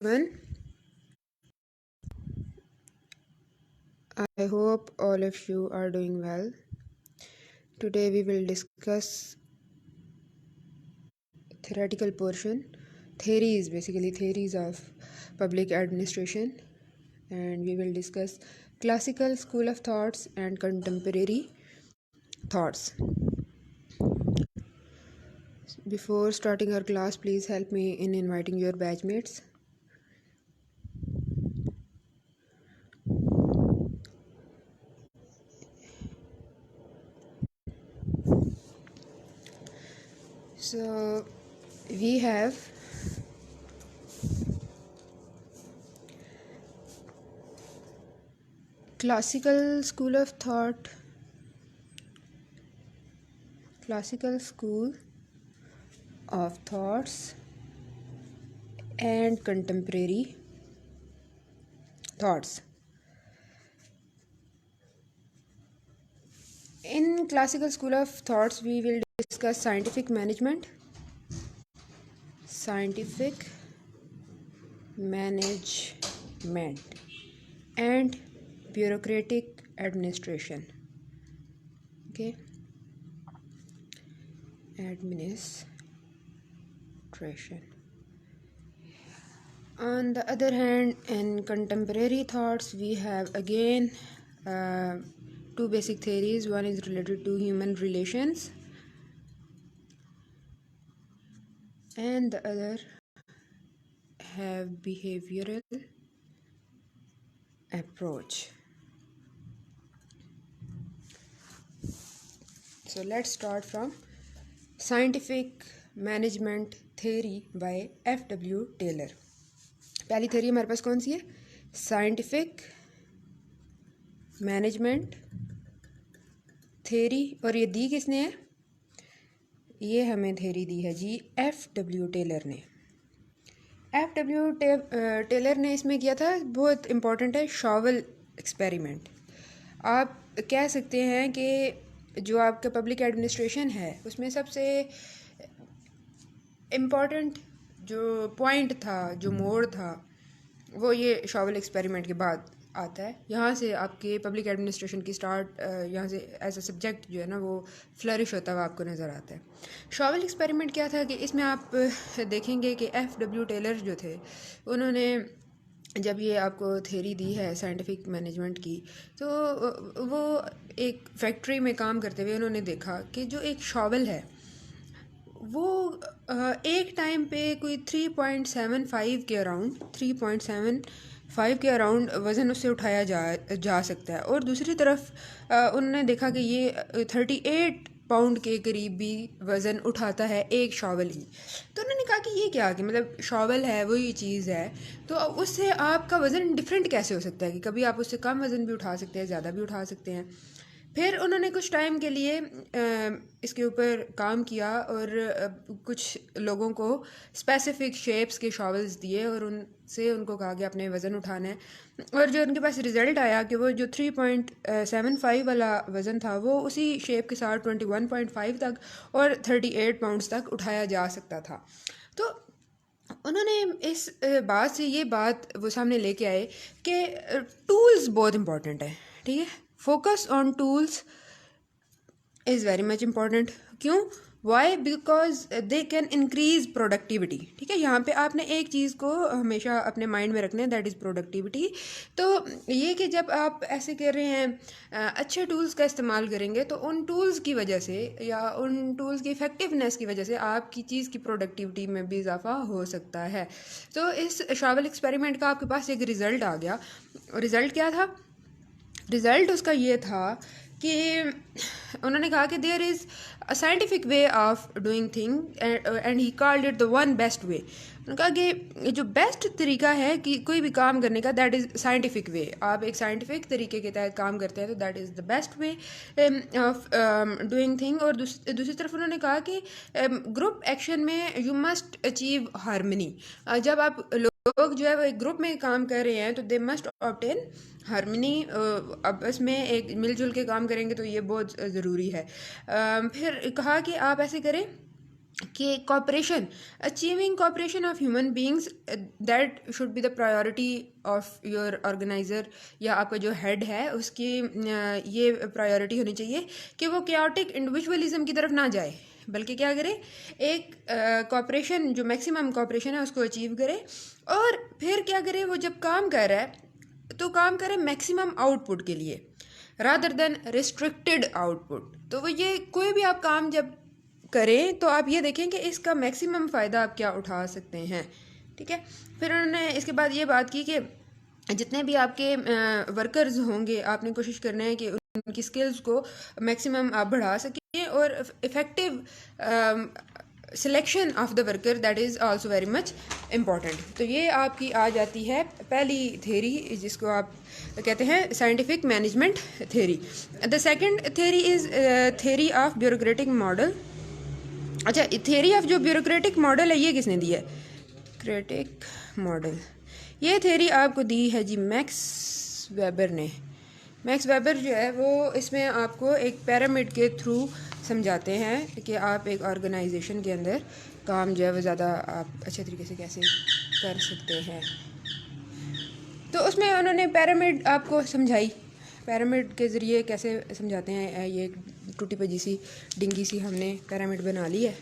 Everyone, I hope all of you are doing well. Today we will discuss theoretical portion. Theories, basically theories of public administration, and we will discuss classical school of thoughts and contemporary thoughts. Before starting our class, please help me in inviting your batchmates. So we have classical school of thought, classical school of thoughts and contemporary thoughts. In classical school of thoughts, we will discuss scientific management, and bureaucratic administration. Okay, administration. On the other hand, in contemporary thoughts, we have again two basic theories. One is related to human relations, and the other have behavioral approach. So let's start from scientific management theory by F.W. Taylor. पहली theory हमारे पास कौन सी है? Scientific management theory. और ये दी किसने है? ये हमें थ्योरी दी है जी F.W. टेलर ने. F.W. टेलर ने इसमें किया था, बहुत इम्पोर्टेंट है, शॉवेल एक्सपेरिमेंट. आप कह सकते हैं कि जो आपका पब्लिक एडमिनिस्ट्रेशन है उसमें सबसे इम्पॉर्टेंट जो पॉइंट था, जो मोड़ था, वो ये शॉवेल एक्सपेरिमेंट के बाद आता है. यहाँ से आपके पब्लिक एडमिनिस्ट्रेशन की स्टार्ट, यहाँ से एज अ सब्जेक्ट जो है ना वो फ्लरिश होता हुआ आपको नज़र आता है. शॉवेल एक्सपेरिमेंट क्या था कि इसमें आप देखेंगे कि F.W. टेलर जो थे, उन्होंने जब ये आपको थ्योरी दी है साइंटिफिक मैनेजमेंट की, तो वो एक फैक्ट्री में काम करते हुए उन्होंने देखा कि जो एक शॉवेल है वो एक टाइम पे कोई 3.75 के अराउंड वज़न उससे उठाया जा सकता है. और दूसरी तरफ उन्होंने देखा कि ये 38 पाउंड के करीब भी वज़न उठाता है एक शॉवेल ही. तो उन्होंने कहा कि ये क्या, कि मतलब शॉवेल है वही चीज़ है, तो उससे आपका वज़न डिफरेंट कैसे हो सकता है कि कभी आप उससे कम वज़न भी उठा सकते हैं, ज़्यादा भी उठा सकते हैं. फिर उन्होंने कुछ टाइम के लिए इसके ऊपर काम किया और कुछ लोगों को स्पेसिफिक शेप्स के शॉवल्स दिए और उनसे उनको कहा कि अपने वज़न उठाना है. और जो उनके पास रिज़ल्ट आया कि वो जो 3.75 वाला वज़न था वो उसी शेप के साथ 21.5 तक और 38 पाउंड्स तक उठाया जा सकता था. तो उन्होंने इस बात से ये बात वो सामने लेके आए कि टूल्स बहुत इम्पॉर्टेंट है. ठीक है, focus on tools is very much important. क्यों? Why? Because they can increase productivity. ठीक है, यहाँ पे आपने एक चीज़ को हमेशा अपने माइंड में रखना है, दैट इज़ प्रोडक्टिविटी. तो ये कि जब आप ऐसे कर रहे हैं अच्छे टूल्स का इस्तेमाल करेंगे तो उन टूल्स की वजह से या उन टूल्स की इफ़ेक्टिवनेस की वजह से आपकी चीज़ की प्रोडक्टिविटी में भी इजाफा हो सकता है. तो इस शॉवेल एक्सपेरिमेंट का आपके पास एक रिज़ल्ट आ गया. रिज़ल्ट क्या था? रिज़ल्ट उसका ये था कि उन्होंने कहा कि there is a scientific way of doing thing and he called it the one best way. उन्होंने कहा कि जो बेस्ट तरीका है कि कोई भी काम करने का, दैट इज़ साइंटिफिक वे. आप एक साइंटिफिक तरीके के तहत काम करते हैं तो that is the best way of doing thing. और दूसरी तरफ उन्होंने कहा कि ग्रुप एक्शन में यू मस्ट अचीव हारमनी. जब आप लोग जो है वो एक ग्रुप में काम कर रहे हैं तो दे मस्ट ऑब्टेन हारमनी. आपस में एक मिलजुल के काम करेंगे तो ये बहुत ज़रूरी है. फिर कहा कि आप ऐसे करें कि cooperation, achieving cooperation of human beings, that should be the priority of your organizer, या आपका जो हेड है उसकी ये प्रायोरिटी होनी चाहिए कि वो chaotic इंडिविजुअलिज्म की तरफ ना जाए, बल्कि क्या करे, एक कॉपरेशन, जो मैक्सिमम कॉपरेशन है उसको अचीव करे। और फिर क्या करे, वो जब काम कर रहा है तो काम करे मैक्सिमम आउटपुट के लिए रादर देन रिस्ट्रिक्टेड आउटपुट। तो वो ये कोई भी आप काम जब करें तो आप ये देखें कि इसका मैक्सिमम फ़ायदा आप क्या उठा सकते हैं, ठीक है। फिर उन्होंने इसके बाद ये बात की कि जितने भी आपके वर्कर्स होंगे, आपने कोशिश करना है कि उनकी स्किल्स को मैक्सिमम आप बढ़ा सकें, और effective selection of the worker, that is also very much important. तो ये आपकी आ जाती है पहली थेरी, जिसको आप कहते हैं scientific management theory. The second theory is theory of bureaucratic model. अच्छा, थेरी ऑफ जो ब्यूरोक्रेटिक मॉडल है ये किसने दी है? क्रेटिक मॉडल, ये थेरी आपको दी है जी मैक्स वेबर ने। मैक्स वेबर जो है वो इसमें आपको एक पिरामिड के थ्रू समझाते हैं कि आप एक ऑर्गेनाइजेशन के अंदर काम जो है वो ज़्यादा आप अच्छे तरीके से कैसे कर सकते हैं। तो उसमें उन्होंने पिरामिड आपको समझाई, पिरामिड के ज़रिए कैसे समझाते हैं। ये टूटी पजी सी डिंगी सी हमने पिरामिड बना ली है,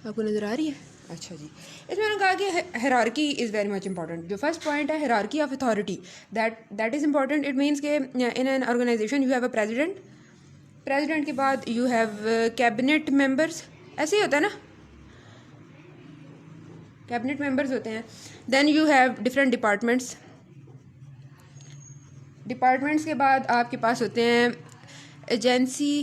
आपको नज़र आ रही है? अच्छा जी, इसमें उन्होंने कहा कि hierarchy is very much important. जो फर्स्ट पॉइंट है hierarchy of authority, that is important. It means के in an organization you have a president, president के बाद यू हैव कैबिनेट मेंबर्स, ऐसे ही होता है ना, कैबिनेट मेंबर्स होते हैं। Then you have different departments, departments के बाद आपके पास होते हैं एजेंसी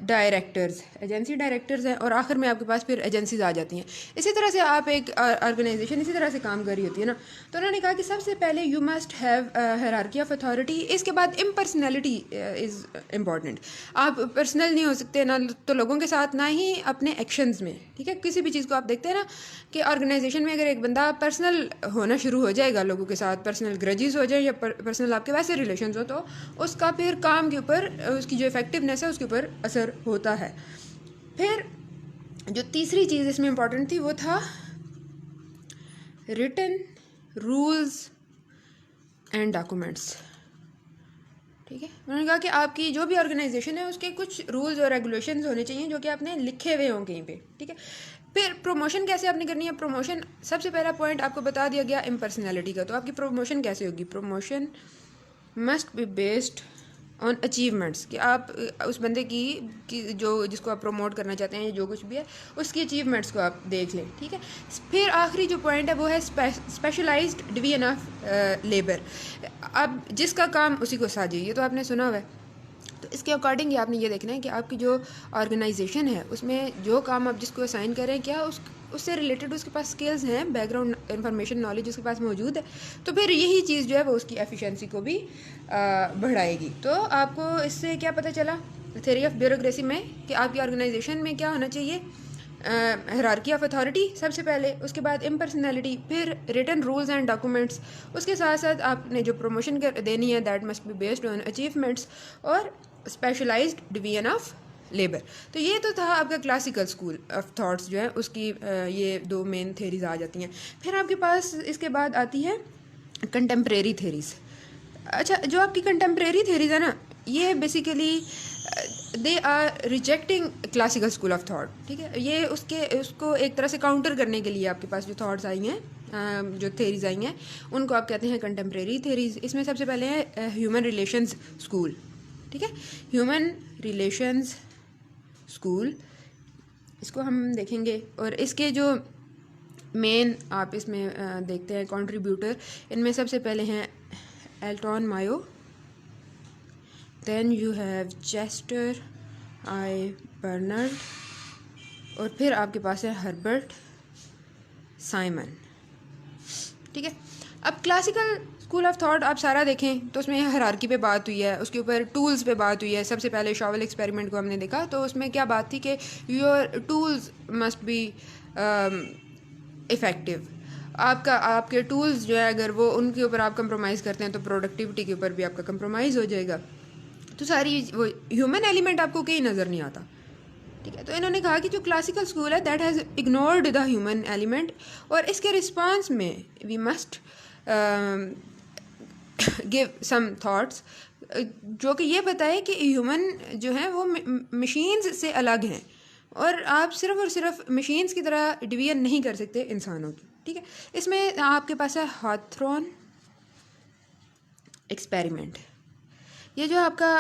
डायरेक्टर्स, एजेंसी डायरेक्टर्स हैं, और आखिर में आपके पास फिर एजेंसीज आ जाती हैं। इसी तरह से आप एक ऑर्गेनाइजेशन इसी तरह से काम कर रही होती है ना। तो उन्होंने कहा कि सबसे पहले you must have hierarchy of authority, इसके बाद इम्पर्सनैलिटी इज़ इम्पॉर्टेंट। आप पर्सनल नहीं हो सकते ना तो लोगों के साथ, ना ही अपने एक्शंस में, ठीक है। किसी भी चीज़ को आप देखते हैं ना कि ऑर्गेनाइजेशन में अगर एक बंदा पर्सनल होना शुरू हो जाएगा, लोगों के साथ पर्सनल ग्रजेस हो जाए या पर्सनल आपके वैसे रिलेशंस हो, तो उसका फिर काम के ऊपर, उसकी जो इफेक्टिवनेस है उसके ऊपर असर होता है। फिर जो तीसरी चीज़ इसमें इम्पॉर्टेंट थी वो था रिटन रूल्स एंड डॉक्यूमेंट्स, ठीक है। उन्होंने कहा कि आपकी जो भी ऑर्गेनाइजेशन है उसके कुछ रूल्स और रेगुलेशंस होने चाहिए जो कि आपने लिखे हुए हों कहीं पे, ठीक है। फिर प्रमोशन कैसे आपने करनी है? प्रमोशन सबसे पहला पॉइंट आपको बता दिया गया इम्पर्सनैलिटी का। तो आपकी प्रमोशन कैसे होगी? Promotion must be based on achievements, कि आप उस बंदे की जो जिसको आप प्रमोट करना चाहते हैं, जो कुछ भी है उसकी अचीवमेंट्स को आप देख लें, ठीक है। फिर आखिरी जो पॉइंट है वो है स्पेशलाइज्ड डिवीजन ऑफ लेबर। अब जिसका काम उसी को साझे, ये तो आपने सुना हुआ है। तो इसके अकॉर्डिंग ही आपने ये देखना है कि आपकी जो ऑर्गेनाइजेशन है उसमें जो काम आप जिसको असाइन कर रहे हैं, क्या उससे रिलेटेड उसके पास स्किल्स हैं, बैकग्राउंड इंफॉर्मेशन नॉलेज उसके पास मौजूद है। तो फिर यही चीज़ जो है वो उसकी एफिशिएंसी को भी बढ़ाएगी। तो आपको इससे क्या पता चला थ्योरी ऑफ ब्यूरोक्रेसी में कि आपकी ऑर्गेनाइजेशन में क्या होना चाहिए? हायरार्की ऑफ अथॉरिटी सबसे पहले, उसके बाद इम्पर्सनैलिटी, फिर रिटन रूल्स एंड डॉक्यूमेंट्स, उसके साथ साथ आपने जो प्रमोशन देनी है that must be based on achievements, और स्पेशलाइज्ड डिवीजन ऑफ लेबर। तो ये तो था आपका क्लासिकल स्कूल ऑफ थॉट्स जो है उसकी ये दो मेन थेरीज आ जाती हैं। फिर आपके पास इसके बाद आती है कंटेम्प्रेरी थेरीज। अच्छा, जो आपकी कंटेम्प्रेरी थेरीज है ना, ये basically they are rejecting classical school of thought, ठीक है। ये उसको एक तरह से काउंटर करने के लिए आपके पास जो थॉट्स आई हैं, जो थेरीज आई हैं, उनको आप कहते हैं कंटेम्प्रेरी थेरीज। इसमें सबसे पहले है ह्यूमन रिलेशंस स्कूल, ठीक है। ह्यूमन रिलेशंस स्कूल, इसको हम देखेंगे। और इसके जो मेन आप इसमें देखते हैं कंट्रीब्यूटर, इनमें सबसे पहले हैं Elton Mayo, then you have Chester I Barnard, और फिर आपके पास है हर्बर्ट साइमन, ठीक है। अब क्लासिकल स्कूल ऑफ थॉट आप सारा देखें तो उसमें हायरार्की पे बात हुई है, उसके ऊपर टूल्स पे बात हुई है। सबसे पहले शॉवेल एक्सपेरिमेंट को हमने देखा, तो उसमें क्या बात थी कि your tools must be effective. आपके टूल्स जो है अगर वो उनके ऊपर आप कंप्रोमाइज़ करते हैं तो प्रोडक्टिविटी के ऊपर भी आपका कंप्रोमाइज़ हो जाएगा। तो सारी वो ह्यूमन एलिमेंट आपको कहीं नज़र नहीं आता, ठीक है। तो इन्होंने कहा कि जो क्लासिकल स्कूल है that has ignored the human element, और इसके रिस्पांस में we must give some thoughts जो कि ये बताए कि ह्यूमन जो है वो मशीन्स से अलग हैं, और आप सिर्फ और सिर्फ मशीन्स की तरह डिवीजन नहीं कर सकते इंसानों की। ठीक है। इसमें आपके पास है हाथरॉन एक्सपेरिमेंट। ये जो आपका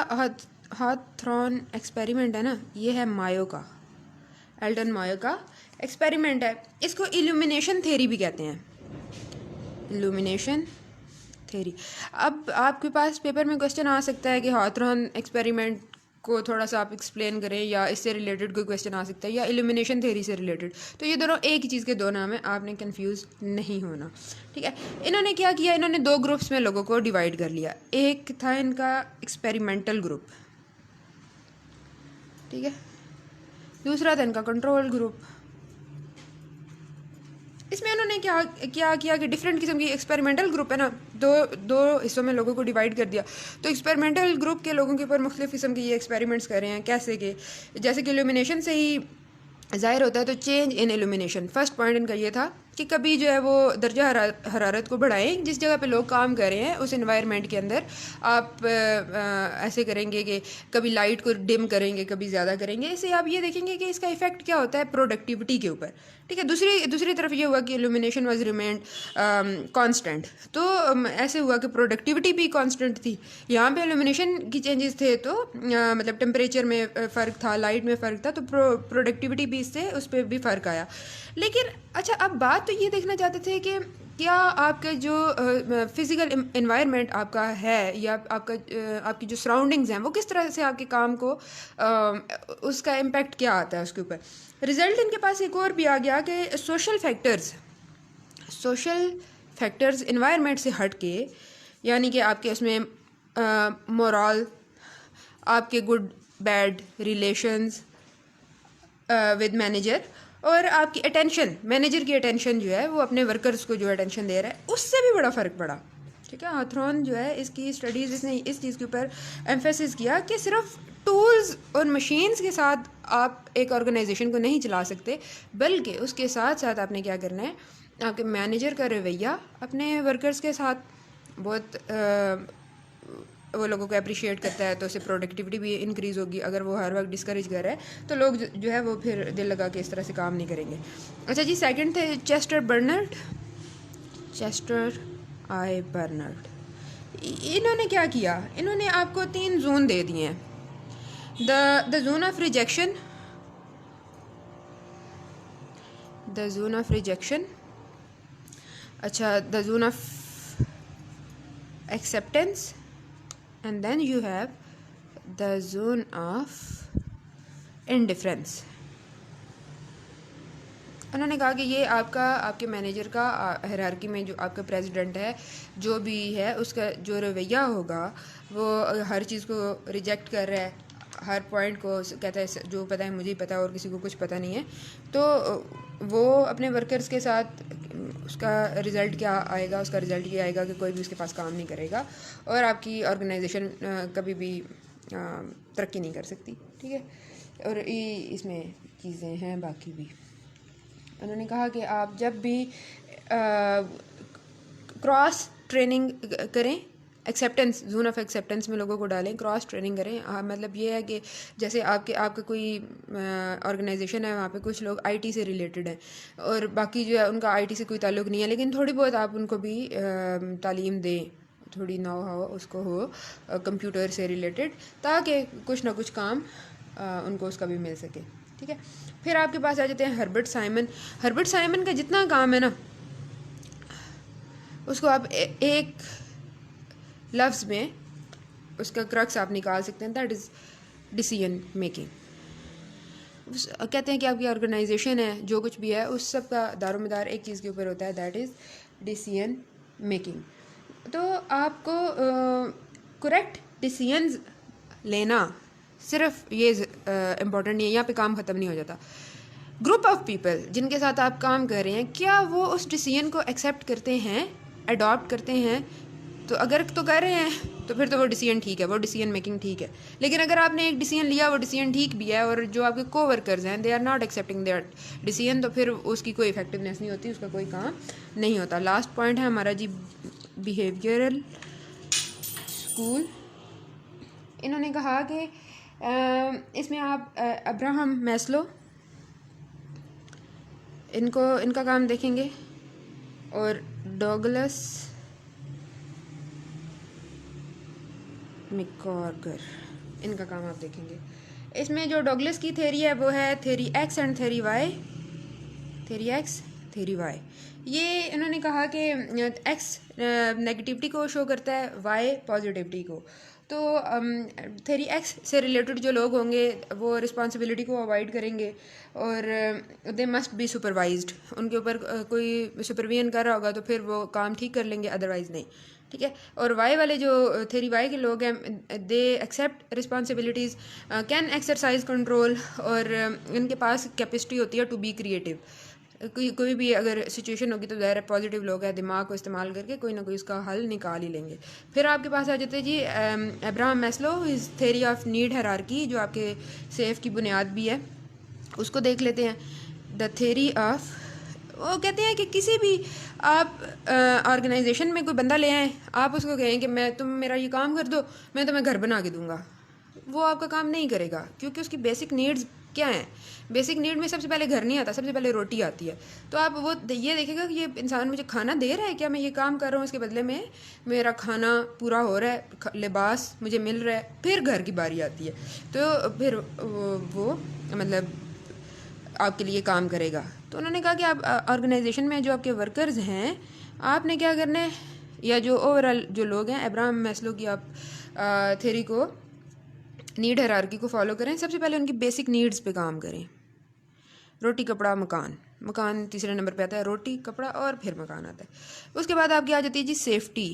हाथरॉन एक्सपेरिमेंट है ना, ये है मायो का, एल्टन मायो का एक्सपेरिमेंट है। इसको इल्यूमिनेशन थ्योरी भी कहते हैं, इल्यूमिनेशन थ्योरी। अब आपके पास पेपर में क्वेश्चन आ सकता है कि हाथरॉन एक्सपेरिमेंट को थोड़ा सा आप एक्सप्लेन करें, या इससे रिलेटेड कोई क्वेश्चन आ सकता है, या इल्यूमिनेशन थ्योरी से रिलेटेड। तो ये दोनों एक ही चीज़ के दो नाम है, आपने कंफ्यूज नहीं होना। ठीक है। इन्होंने क्या किया, इन्होंने दो ग्रुप्स में लोगों को डिवाइड कर लिया। एक था इनका एक्सपेरिमेंटल ग्रुप, ठीक है, दूसरा था इनका कंट्रोल ग्रुप। इसमें उन्होंने क्या किया कि डिफरेंट किस्म की एक्सपेरिमेंटल ग्रुप है ना, दो हिस्सों में लोगों को डिवाइड कर दिया। तो एक्सपेरिमेंटल ग्रुप के लोगों के ऊपर मुख्तलिफ किस्म के ये एक्सपेरिमेंट्स कर रहे हैं। कैसे कि जैसे कि इल्यूमिनेशन से ही ज़ाहिर होता है, तो change in illumination. First point इनका ये था कि कभी जो है वो दर्जा हरारत को बढ़ाएं, जिस जगह पे लोग काम कर रहे हैं उस इन्वायरमेंट के अंदर आप ऐसे करेंगे कि कभी लाइट को डिम करेंगे, कभी ज़्यादा करेंगे। इससे आप ये देखेंगे कि इसका इफेक्ट क्या होता है प्रोडक्टिविटी के ऊपर। ठीक है। दूसरी तरफ ये हुआ कि इल्यूमिनेशन वाज रिमेंड कांस्टेंट। तो ऐसे हुआ कि प्रोडक्टिविटी भी कांस्टेंट थी। यहाँ पे इल्यूमिनेशन की चेंजेस थे, तो मतलब टेम्परेचर में फ़र्क था, लाइट में फ़र्क था, तो प्रोडक्टिविटी भी इससे उस पर भी फ़र्क आया। लेकिन अच्छा, अब बात तो ये देखना चाहते थे कि क्या आपका जो फिज़िकल इन्वायरमेंट आपका है, या आपकी जो सराउंडिंग्स हैं, वो किस तरह से आपके काम को उसका इम्पेक्ट क्या आता है उसके ऊपर। रिज़ल्ट इनके पास एक और भी आ गया कि सोशल फैक्टर्स इन्वायरमेंट से हट के, यानी कि आपके उसमें मोरल, आपके good bad relations with manager, और आपकी अटेंशन, मैनेजर की अटेंशन जो है वो अपने वर्कर्स को जो अटेंशन दे रहा है, उससे भी बड़ा फ़र्क पड़ा। ठीक है। हाथरॉन जो है इसकी स्टडीज़, इसने इस चीज़ के ऊपर एम्फेसिस किया कि सिर्फ टूल्स और मशीन्स के साथ आप एक ऑर्गेनाइजेशन को नहीं चला सकते, बल्कि उसके साथ साथ आपने क्या करना है, आपके मैनेजर का रवैया अपने वर्कर्स के साथ बहुत वो लोगों को अप्रिशिएट करता है, तो उससे प्रोडक्टिविटी भी इंक्रीज़ होगी। अगर वो हर वक्त डिस्करेज कर रहा है, तो लोग जो है वो फिर दिल लगा के इस तरह से काम नहीं करेंगे। अच्छा जी, सेकंड थे चेस्टर आई बर्नर्ड। इन्होंने क्या किया, इन्होंने आपको 3 जोन दे दिए हैं। द जोन ऑफ रिजेक्शन, अच्छा, the zone of acceptance, and then you have the zone of indifference। उन्होंने कहा कि ये आपके मैनेजर का हायरार्की में जो आपका प्रेसिडेंट है, जो भी है, उसका जो रवैया होगा, वो हर चीज़ को रिजेक्ट कर रहा है, हर पॉइंट को कहता है जो पता है मुझे ही पता है और किसी को कुछ पता नहीं है, तो वो अपने वर्कर्स के साथ उसका रिज़ल्ट क्या आएगा, उसका रिज़ल्ट ये आएगा कि कोई भी उसके पास काम नहीं करेगा, और आपकी ऑर्गेनाइजेशन कभी भी तरक्की नहीं कर सकती। ठीक है। और इसमें चीज़ें हैं बाकी भी। उन्होंने कहा कि आप जब भी क्रॉस ट्रेनिंग करें, एक्सेप्टेंस, जोन ऑफ एक्सेप्टेंस में लोगों को डालें, क्रॉस ट्रेनिंग करें। मतलब ये है कि जैसे आपका कोई ऑर्गेनाइजेशन है, वहाँ पे कुछ लोग आईटी से रिलेटेड हैं, और बाकी जो है उनका आईटी से कोई ताल्लुक़ नहीं है, लेकिन थोड़ी बहुत आप उनको भी तालीम दें, थोड़ी नो हो उसको हो कंप्यूटर से रिलेटेड, ताकि कुछ ना कुछ काम उनको उसका भी मिल सके। ठीक है। फिर आपके पास आ जाते हैं हर्बर्ट साइमन का जितना काम है ना, उसको आप एक लफ्ज़ में उसका क्रक्स आप निकाल सकते हैं, दैट इज़ डिसीजन मेकिंग। कहते हैं कि आपकी ऑर्गेनाइजेशन है, जो कुछ भी है, उस सब का दारोमदार एक चीज़ के ऊपर होता है, दैट इज़ डिसीजन मेकिंग। तो आपको करेक्ट डिसीजंस लेना सिर्फ ये इम्पोर्टेंट नहीं है, यहाँ पे काम ख़त्म नहीं हो जाता। ग्रुप ऑफ पीपल जिनके साथ आप काम कर रहे हैं, क्या वो उस डिसीजन को एक्सेप्ट करते हैं, अडॉप्ट करते हैं, तो अगर तो कर रहे हैं तो फिर तो वो डिसीजन ठीक है, वो डिसीजन मेकिंग ठीक है। लेकिन अगर आपने एक डिसीजन लिया, वो डिसीजन ठीक भी है, और जो आपके को वर्कर्स हैं they are not accepting their decision, तो फिर उसकी कोई इफेक्टिवनेस नहीं होती, उसका कोई काम नहीं होता। लास्ट पॉइंट है हमारा जी बिहेवियरल स्कूल। इन्होंने कहा कि इसमें आप अब्राहम मैस्लो इनका काम देखेंगे और डॉगलस मैकग्रेगर इनका काम आप देखेंगे। इसमें जो डॉगलस की थ्योरी है वो है theory X and theory Y, theory X theory Y. ये इन्होंने कहा कि एक्स नेगेटिविटी को शो करता है, वाई पॉजिटिविटी को। तो थ्योरी एक्स से रिलेटेड जो लोग होंगे वो रिस्पॉन्सिबिलिटी को अवॉइड करेंगे और दे मस्ट बी सुपरवाइज्ड, उनके ऊपर कोई सुपरविजन कर रहा होगा तो फिर वो काम ठीक कर लेंगे, अदरवाइज़ नहीं, ठीक है। और वाई वाले जो थ्योरी वाई के लोग हैं they accept responsibilities, can exercise control, और इनके पास कैपेसिटी होती है टू बी क्रिएटिव। कोई भी अगर सिचुएशन होगी तो ज़ाहिर है पॉजिटिव लोग हैं, दिमाग को इस्तेमाल करके कोई ना कोई इसका हल निकाल ही लेंगे। फिर आपके पास आ जाते हैं जी अब्राहम मैस्लो, इस थ्योरी ऑफ नीड हायरार्की, जो आपके सेफ की बुनियाद भी है, उसको देख लेते हैं। द थ्योरी ऑफ, वो कहते हैं कि किसी भी आप ऑर्गेनाइजेशन में कोई बंदा ले आएँ, आप उसको कहें कि तुम मेरा ये काम कर दो, मैं तुम्हें घर बना के दूंगा, वो आपका काम नहीं करेगा, क्योंकि उसकी बेसिक नीड्स क्या हैं। बेसिक नीड में सबसे पहले घर नहीं आता, सबसे पहले रोटी आती है। तो आप वो ये देखेगा कि ये इंसान मुझे खाना दे रहा है, क्या मैं ये काम कर रहा हूँ इसके बदले में मेरा खाना पूरा हो रहा है, लिबास मुझे मिल रहा है, फिर घर की बारी आती है तो फिर वो मतलब आपके लिए काम करेगा। तो उन्होंने कहा कि आप ऑर्गेनाइजेशन में जो आपके वर्कर्स हैं, आपने क्या करना है, या जो ओवरऑल जो लोग हैं, अब्राहम मैस्लो की आप थ्योरी को, नीड हायरार्की को फॉलो करें। सबसे पहले उनकी बेसिक नीड्स पे काम करें, रोटी कपड़ा मकान, मकान तीसरे नंबर पे आता है, रोटी कपड़ा और फिर मकान आता है। उसके बाद आपकी आ जाती है जी सेफ्टी,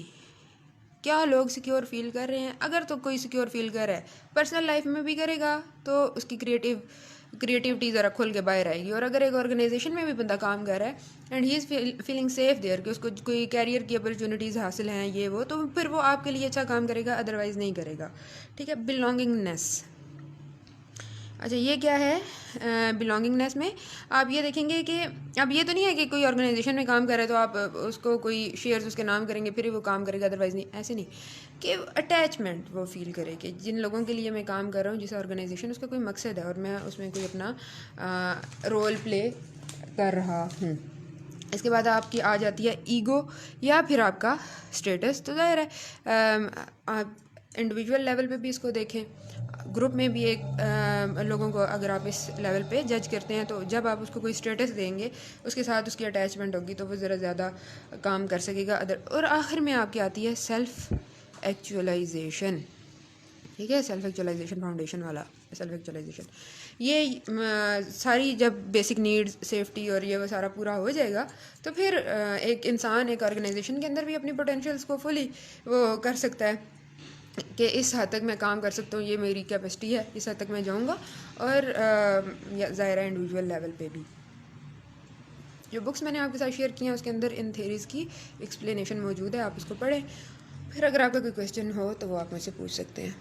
क्या लोग सिक्योर फील कर रहे हैं। अगर तो कोई सिक्योर फील कर रहा है, पर्सनल लाइफ में भी करेगा तो उसकी क्रिएटिविटी ज़रा खुल के बाहर आएगी। और अगर एक ऑर्गेनाइजेशन में भी बंदा काम कर रहा है and he is feeling safe there, कि उसको कोई कैरियर की अपॉर्चुनिटीज़ हासिल हैं ये वो, तो फिर वो आपके लिए अच्छा काम करेगा, अदरवाइज़ नहीं करेगा, ठीक है। बिलोंगिंगनेस, अच्छा ये क्या है बिलोंगिंगनेस में आप ये देखेंगे कि अब ये तो नहीं है कि कोई ऑर्गेनाइजेशन में काम कर रहा है तो आप उसको कोई शेयर्स उसके नाम करेंगे फिर ही वो काम करेगा, अदरवाइज़ नहीं, ऐसे नहीं। कि अटैचमेंट वो फील करे कि जिन लोगों के लिए मैं काम कर रहा हूँ, जिस ऑर्गेनाइजेशन, उसका कोई मकसद है और मैं उसमें कोई अपना रोल प्ले कर रहा हूँ। इसके बाद आपकी आ जाती है ईगो या फिर आपका स्टेटस। तो ज़ाहिर है आप इंडिविजुअल लेवल पे भी इसको देखें, ग्रुप में भी एक लोगों को अगर आप इस लेवल पे जज करते हैं तो जब आप उसको कोई स्टेटस देंगे उसके साथ उसकी अटैचमेंट होगी तो वो ज़रा ज़्यादा काम कर सकेगा और आखिर में आपकी आती है सेल्फ एक्चुअलाइजेशन, ठीक है, सेल्फ एक्चुअलाइजेशन फाउंडेशन वाला सेल्फ एक्चुअलाइजेशन। ये सारी जब बेसिक नीड्स सेफ्टी और ये वो सारा पूरा हो जाएगा तो फिर एक इंसान एक ऑर्गेनाइजेशन के अंदर भी अपनी पोटेंशियल्स को फुली वो कर सकता है कि इस हद तक मैं काम कर सकता हूँ, ये मेरी कैपेसिटी है, इस हद तक मैं जाऊँगा। और ज़ाहिर इंडिविजुअल लेवल पे भी जो बुक्स मैंने आपके साथ शेयर की हैं उसके अंदर इन थेरीज़ की एक्सप्लेनेशन मौजूद है, आप इसको पढ़ें। फिर अगर आपका कोई क्वेश्चन हो तो वो आप मुझसे पूछ सकते हैं।